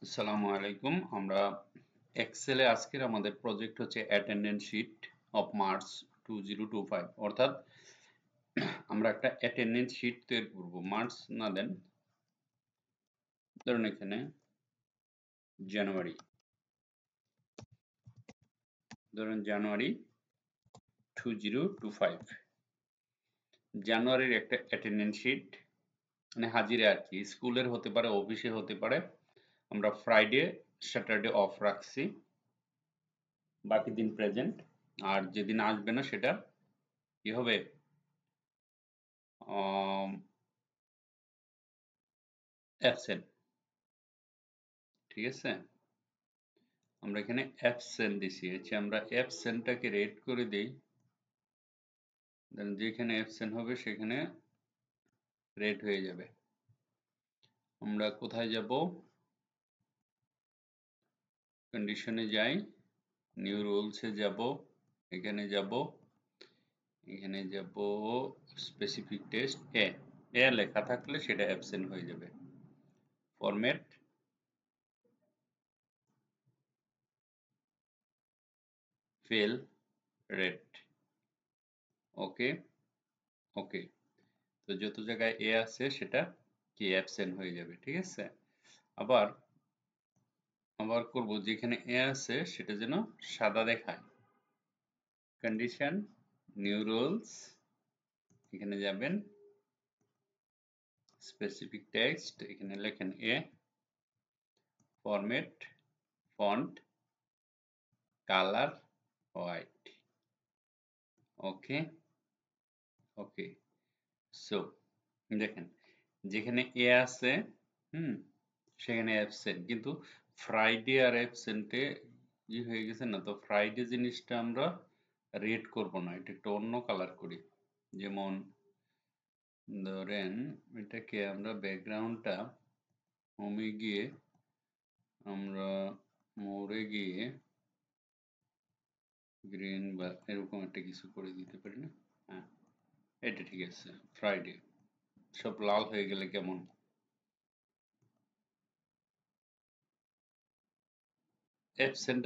আসসালামু আলাইকুম। আমরা এক্সেলে আজকের আমাদের প্রজেক্ট হচ্ছে অ্যাটেন্ডেন্স শিট অফ মার্চ 2025, অর্থাৎ আমরা একটা অ্যাটেন্ডেন্স শিট তৈরি করব। মার্চ না দেন, ধরুন এখানে জানুয়ারি, ধরুন জানুয়ারি 2025, জানুয়ারির একটা অ্যাটেন্ডেন্স শিট, মানে হাজিরা আর কি, স্কুলের হতে পারে, অফিসে হতে পারে। আমরা ফ্রাইডে স্যাটারডে অফ রাখছি, বাকি দিন প্রেজেন্ট। আর যেদিন আসবে না সেটা কি হবে, অ্যাবসেন্ট। ঠিক আছে, আমরা এখানে অ্যাবসেন্ট দিছি, হচ্ছে আমরা অ্যাবসেন্টটাকে রেড করে দেই, দেন যেখানে অ্যাবসেন্ট হবে সেখানে রেড হয়ে যাবে। আমরা কোথায় যাব, কন্ডিশনে যাই, নিউ রুলসে যাব, এখানে যাব, এখানে যাব স্পেসিফিক টেস্ট, এ লেখা থাকলে সেটা অ্যাবসেন্ট হয়ে যাবে। ফরম্যাট ফেল রেড, ওকে ওকে। তো যত জায়গায় এ আছে সেটা কি অ্যাবসেন্ট হয়ে যাবে। ঠিক আছে, আবার আবার করব, যেখানে এ আছে সেটা যেন সাদা দেখায়। কন্ডিশন নিউ রুলস, এখানে যাবেন, স্পেসিফিক টেক্সট, এখানে লেখেন এ, ফরম্যাট ফন্ট কালার হোয়াইট, ওকে ওকে। সো দেখেন, যেখানে এ আছে সেখানে অ্যাবসেন্ট, কিন্তু ফ্রাইডে আর অ্যাবসেন্টে ই হয়ে গেছে না। তো ফ্রাইডে জিনিসটা আমরা রেড করব না, এটা একটু অন্য কালার করি। যেমন ধরেন এটাকে আমরা ব্যাকগ্রাউন্ডটা হোমে গিয়ে, আমরা মোড়ে গিয়ে গ্রিন বা এরকম একটা কিছু করে দিতে পারি না? হ্যাঁ, এটা ঠিক আছে। ফ্রাইডে সব লাল হয়ে গেলে কেমন, অ্যাবসেন্ট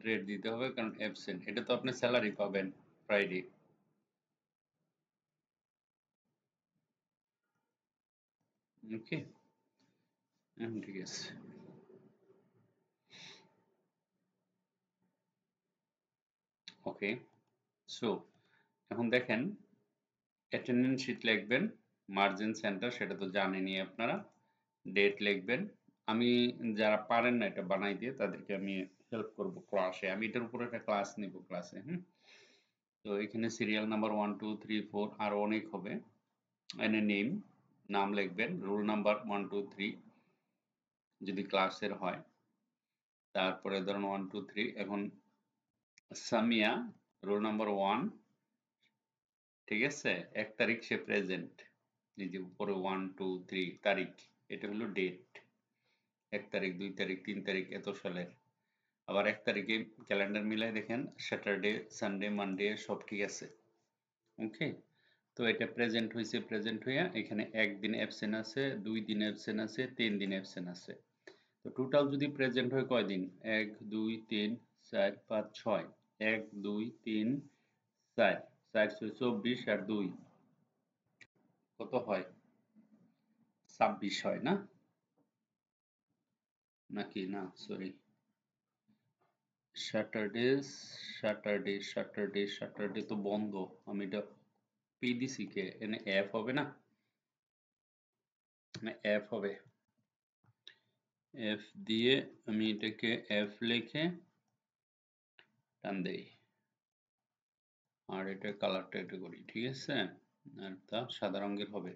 রেট দিতে হবে, কারণ অ্যাবসেন্ট এটা তো আপনি স্যালারি পাবেন ফ্রাইডে। ওকে, ঠিক আছে। ওকে, সো এখন দেখেন, অ্যাটেন্ডেন্স শিট লিখবেন, মার্জিন সেন্টার সেটা তো জানেনই আপনারা, ডেট লিখবেন। আমি যারা পারেন না এটা বানাই দিয়ে তাদেরকে আমি হেল্প করব ক্লাসে, আমি এটার উপর একটা ক্লাস নিব ক্লাসে। তো এখানে সিরিয়াল নাম্বার 1 2 3 4 আর অনেক হবে, এনে নেম, নাম লিখবেন, রোল নাম্বার 1 2 3 যদি ক্লাসের হয়, তারপরে ধরুন 1 2 3, এখন সামিয়া রোল নাম্বার 1, ঠিক আছে, 1 তারিখ সে প্রেজেন্ট, এই যে উপরে 1 2 3 তারিখ, এটা হলো ডেট, 1 তারিখ 2 তারিখ 3 তারিখ এত সালের। আবার 1 তারিখে ক্যালেন্ডার মিলাই দেখেন স্যাটারডে সানডে মানডে সব ঠিক আছে। ওকে, তো এটা প্রেজেন্ট হয়েছে, প্রেজেন্ট হইয়া এখানে 1 দিন অ্যাবসেন্ট আছে, 2 দিন অ্যাবসেন্ট আছে, 3 দিন অ্যাবসেন্ট আছে। তো টোটাল যদি প্রেজেন্ট হয় কয়দিন, 1 2 3 4 5 6, 1 2 3 4, 4 6 24 আর 2 কত হয়, 26 হয় না, নাকি না, sorry, Saturday Saturday Saturday Saturday তো বন্ধ, আমি এটা পি দিছি কে, এনে এফ হবে না, এফ হবে, এফ দিয়ে আমি এটাকে এফ লিখে টান দেই, আর এটা কালারটা এটা করি, ঠিক আছে, আর তা সাদা রঙের হবে।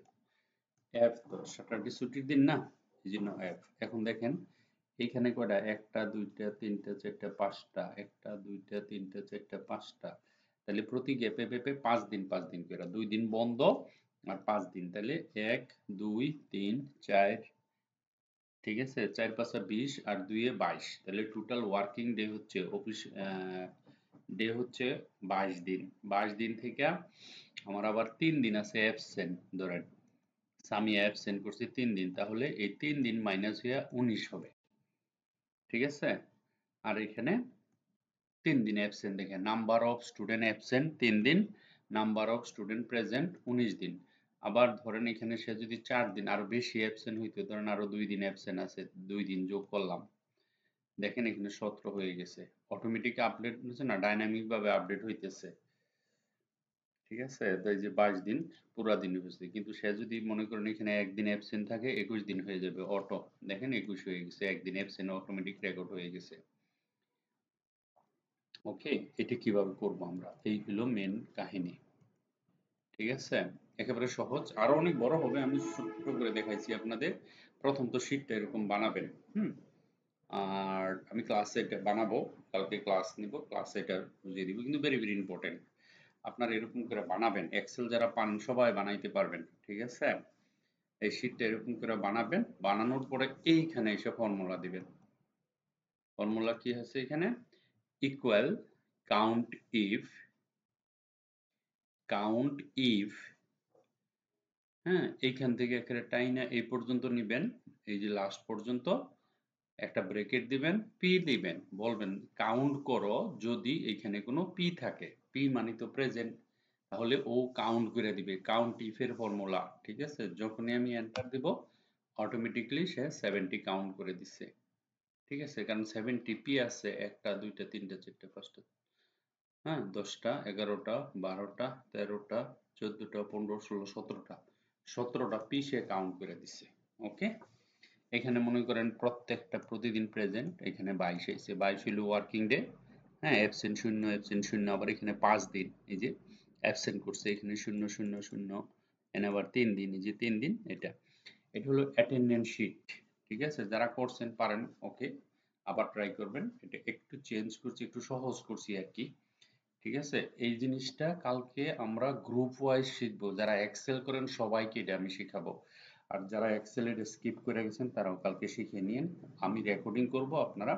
এফ তো স্যাটারডে ছুটির দিন না, এই জন্য এফ। এখন দেখেন এইখানে কয়টা, 1 2 3 4 5টা, 1 2 3 4 5টা, তাহলে প্রতি গ্যাপে গ্যাপে 5 দিন 5 দিন করে, 2 দিন বন্ধ আর 5 দিন, তাহলে 1 2 3 4, ঠিক আছে, 4 5 20 আর 2 22, তাহলে টোটাল ওয়ার্কিং ডে হচ্ছে অফিস ডে হচ্ছে 22 দিন। 22 দিন থেকে আমার আবার 3 দিন আছে অ্যাবসেন্ট, ধরেন আমি অ্যাবসেন্ট করছি 3 দিন, তাহলে এই 3 দিন মাইনাস হয়ে 19 হবে। ঠিক আছে? আর এখানে 3 দিন অ্যাবসেন্ট দেখেন, নাম্বার অফ স্টুডেন্ট অ্যাবসেন্ট 3 দিন, নাম্বার অফ স্টুডেন্ট প্রেজেন্ট 19 দিন। আবার ধরেন এখানে সে যদি 4 দিন আরো বেশি অ্যাবসেন্ট হইতো, ধরেন আরো 2 দিন অ্যাবসেন্ট আছে, 2 দিন যোগ করলাম, দেখেন এখানে 17 হয়ে গেছে। অটোমেটিক আপডেট হচ্ছে না, ডাইনামিক ভাবে আপডেট হইতেছে। ঠিক আছে? তো এই যে 22 দিন পুরা দিন হয়েছে, কিন্তু সে যদি মনে করেন এখানে একদিন অ্যাবসেন্ট থাকে 21 দিন হয়ে যাবে অটো। দেখেন 21 হয়ে গেছে, একদিন অ্যাবসেন্ট অটোমেটিক রেকর্ড হয়ে গেছে। ওকে, এটা কিভাবে করব আমরা, এই হলো মেন কাহিনী। ঠিক আছে, একেবারে সহজ, আরো অনেক বড় হবে, আমি ছোট্ট করে দেখাইছি আপনাদের। প্রথম তো শীটটা এরকম বানাবেন। হুম। আর আমি ক্লাসে এটা বানাবো, কালকে ক্লাস নিব, ক্লাসে এটা বুঝিয়ে দিব, কিন্তু ভেরি ভেরি ইম্পর্টেন্ট। আপনারা এরকম করে বানাবেন, এক্সেল যারা পারেন সবাই বানাইতে পারবেন। ঠিক আছে, এই শীটটা এরকম করে বানাবেন, বানানোর পরে এইখানে এসে ফর্মুলা দিবেন। ফর্মুলা কি আছে এখানে? Equal count if, count if, হ্যাঁ, এইখান থেকে একটা টাইনা এই পর্যন্ত নিবেন, এই যে লাস্ট পর্যন্ত একটা ব্রেকেট দিবেন, পি দিবেন, বলবেন কাউন্ট করো যদি এখানে কোনো পি থাকে, পি মানে তো প্রেজেন্ট, তাহলে ও কাউন্ট করে দিবে, কাউন্ট ইফ এর ফর্মুলা। ঠিক আছে, যখনই আমি এন্টার দিব অটোমেটিক্যালি সে 70 কাউন্ট করে দিচ্ছে। ঠিক আছে, কারণ 70 পি আছে, একটা দুইটা তিনটা চারটা পাঁচটা, হ্যাঁ, 10টা 11টা 12টা 13টা 14টা 15 16 17টা, 17টা পি সে কাউন্ট করে দিচ্ছে। ওকে, এখানে মনে করেন প্রত্যেকটা প্রতিদিন প্রেজেন্ট, এখানে 22 এসেছে, 22 হলো ওয়ার্কিং ডে। হ্যাঁ, অ্যাবসেন্ট শূন্য, অ্যাবসেন্ট শূন্য, আবার এখানে 5 দিন এই যে অ্যাবসেন্ট করছে, এখানে শূন্য শূন্য শূন্য, এখানে আবার 3 দিন, এই যে 3 দিন, এটা এটা হলো অ্যাটেন্ডেন্স শিট। ঠিক আছে, যারা করছেন পারেন, ওকে, আবার ট্রাই করবেন, এটা একটু চেঞ্জ করছি, একটু সহজ করছি আর কি। ঠিক আছে, এই জিনিসটা কালকে আমরা গ্রুপ ওয়াইজ শিখবো, যারা এক্সেল করেন সবাইকে এটা আমি শিখাবো, আর যারা এক্সেল এর স্কিপ করে গেছেন তারাও কালকে শিখে নিন। আমি রেকর্ডিং করব, আপনারা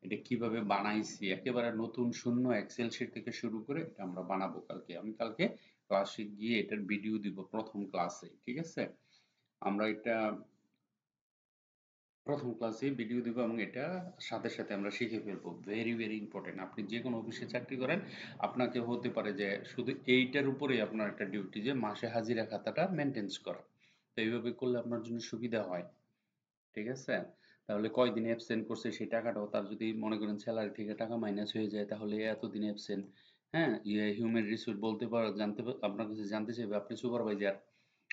এটা কিভাবে বানাইছি একেবারে নতুন শূন্য এক্সেল শিট থেকে শুরু করে এটা আমরা বানাবো কালকে। আমি কালকে ক্লাসে গিয়ে এটার ভিডিও দিব প্রথম ক্লাসে। ঠিক আছে, আমরা এটা প্রথম ক্লাসে ভিডিও দিব এবং এটা সাথে সাথে আমরা শিখে ফেলবো। ভেরি ভেরি ইম্পর্টেন্ট, আপনি যে কোনো অফিসে চাকরি করেন, আপনাকে হতে পারে যে শুধু এইটার উপরেই আপনার একটা ডিউটি, যে মাসে হাজিরা খাতাটা মেনটেন্স করা। তো এইভাবে করলে আপনার জন্য সুবিধা হয়। ঠিক আছে, তাহলে কয়দিন অ্যাবসেন্ট করছে সেই টাকাটাও তার, যদি মনে করেন স্যালারি থেকে টাকা মাইনাস হয়ে যায়, তাহলে এতদিন অ্যাবসেন্ট, হ্যাঁ, হিউম্যান রিসোর্স বলতে পারো, আপনার কাছে জানতে চাইবে, আপনি সুপারভাইজার,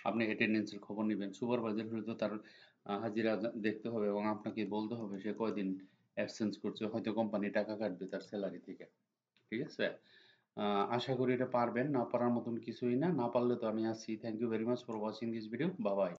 আপনি অ্যাটেন্ডেন্সের খবর নেবেন, সুপারভাইজার হলে তো তার হাজিরা দেখতে হবে এবং আপনাকে বলতে হবে সে কয়দিন অ্যাবসেন্স করছে, হয়তো কোম্পানি টাকা কাটবে তার স্যালারি থেকে। ঠিক আছে, আশা করি এটা পারবেন, না পারার মতন কিছুই না, না পারলে তো আমি আছি। Thank you very much for watching this video, bye by.